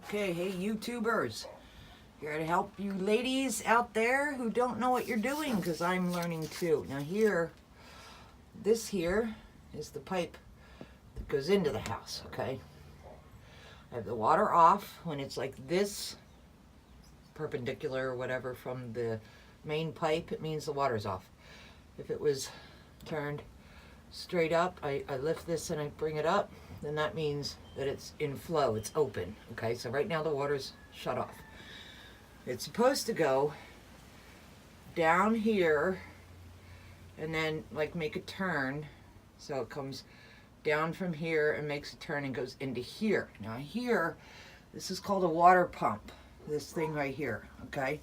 Okay, hey YouTubers, here to help you ladies out there who don't know what you're doing, because I'm learning too. Now this here is the pipe that goes into the house, okay? I have the water off when it's like this, perpendicular or whatever from the main pipe, it means the water's off. If it was turned straight up, I lift this and I bring it up, then that means that it's in flow, it's open. Okay, so right now the water's shut off. It's supposed to go down here and then like make a turn, so it comes down from here and makes a turn and goes into here. Now here, this is called a water pump, this thing right here, okay?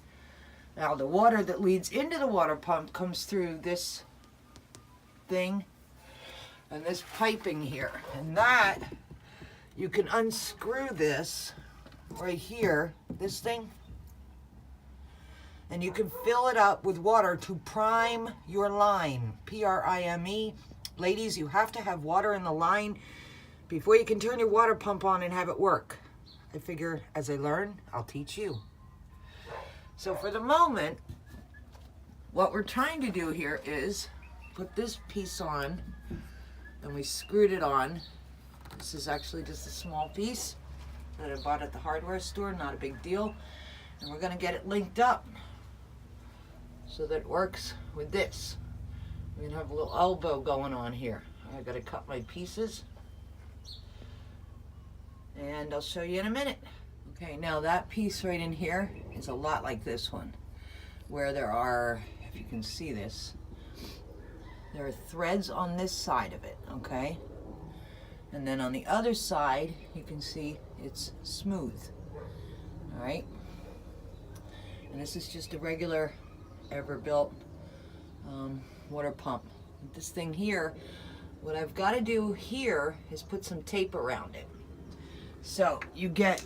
Now the water that leads into the water pump comes through this thing and this piping here, and that you can unscrew this right here, this thing, and you can fill it up with water to prime your line, P-R-I-M-E. Ladies, you have to have water in the line before you can turn your water pump on and have it work. I figure as I learn, I'll teach you. So for the moment, what we're trying to do here is put this piece on, and we screwed it on. This is actually just a small piece that I bought at the hardware store, not a big deal. And we're gonna get it linked up so that it works with this. We're gonna have a little elbow going on here. I gotta cut my pieces, and I'll show you in a minute. Okay, now that piece right in here is a lot like this one, where there are, if you can see this, there are threads on this side of it, okay? And then on the other side, you can see it's smooth, all right? And this is just a regular Everbuilt water pump. This thing here, what I've got to do here is put some tape around it. So you get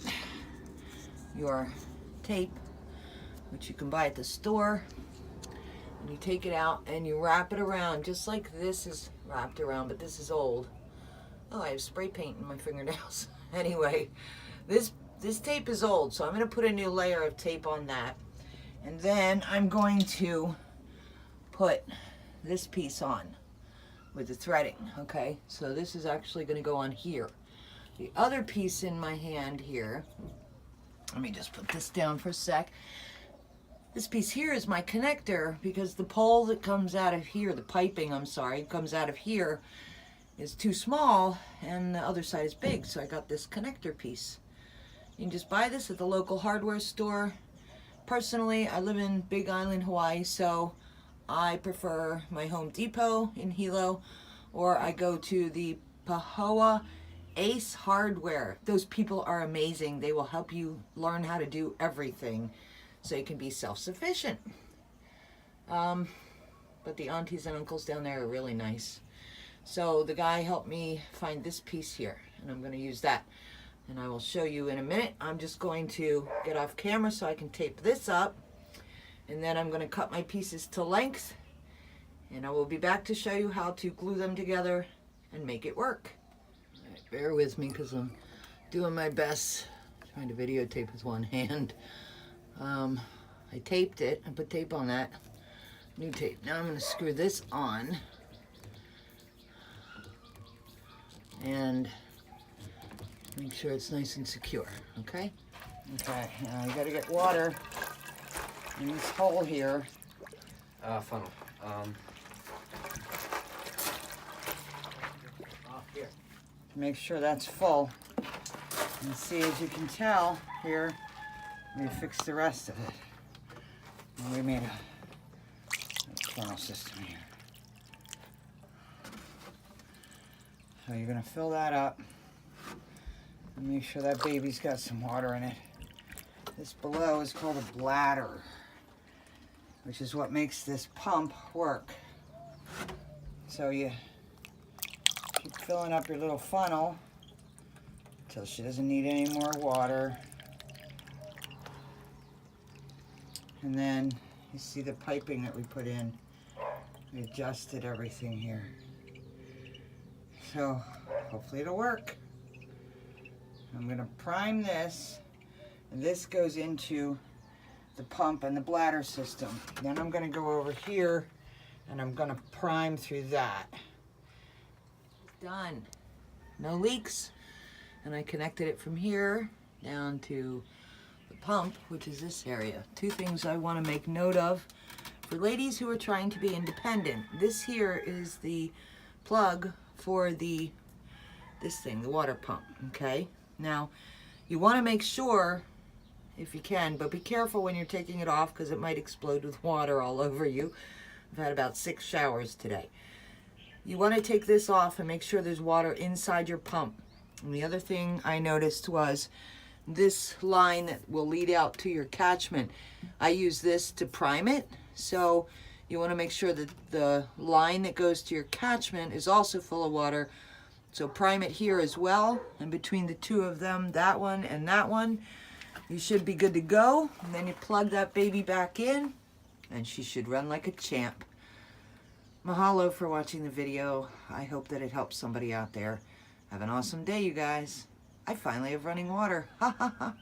your tape, which you can buy at the store, and you take it out and you wrap it around just like this is wrapped around, but this is old. Oh, I have spray paint in my fingernails. Anyway, this tape is old, so I'm going to put a new layer of tape on that, and then I'm going to put this piece on with the threading. Okay, so this is actually going to go on here. The other piece in my hand here, let me just put this down for a sec. This piece here is my connector, because the pole that comes out of here, the piping, I'm sorry, comes out of here is too small and the other side is big, so I got this connector piece. You can just buy this at the local hardware store. Personally, I live in Big Island, Hawaii, so I prefer my Home Depot in Hilo, or I go to the Pahoa Ace Hardware. Those people are amazing. They will help you learn how to do everything so you can be self-sufficient. But the aunties and uncles down there are really nice. So the guy helped me find this piece here, and I'm going to use that. And I will show you in a minute. I'm just going to get off camera so I can tape this up, and then I'm going to cut my pieces to length, and I will be back to show you how to glue them together and make it work. All right, bear with me because I'm doing my best, trying to videotape with one hand. I taped it, I put tape on that, new tape. Now I'm going to screw this on and make sure it's nice and secure, okay? Okay, now you gotta get water in this hole here. Funnel. Here. Make sure that's full. And see, as you can tell here, we fixed the rest of it. And we made a funnel system here. So you're gonna fill that up and make sure that baby's got some water in it. This below is called a bladder, which is what makes this pump work. So you keep filling up your little funnel until she doesn't need any more water. And then you see the piping that we put in. We adjusted everything here. So hopefully it'll work. I'm going to prime this And this goes into the pump and the bladder system. Then I'm going to go over here and I'm going to prime through that. Done. No leaks. And I connected it from here down to the pump, which is this area. Two things I want to make note of for ladies who are trying to be independent. This here is the plug for this thing, the water pump, okay? Now, you want to make sure, if you can, but be careful when you're taking it off because it might explode with water all over you. I've had about 6 showers today. You want to take this off and make sure there's water inside your pump. And the other thing I noticed was this line that will lead out to your catchment. I use this to prime it, so you want to make sure that the line that goes to your catchment is also full of water. So prime it here as well, and between the two of them, that one and that one, you should be good to go. And then you plug that baby back in, and she should run like a champ. Mahalo for watching the video. I hope that it helps somebody out there. Have an awesome day, you guys. I finally have running water. Ha ha ha.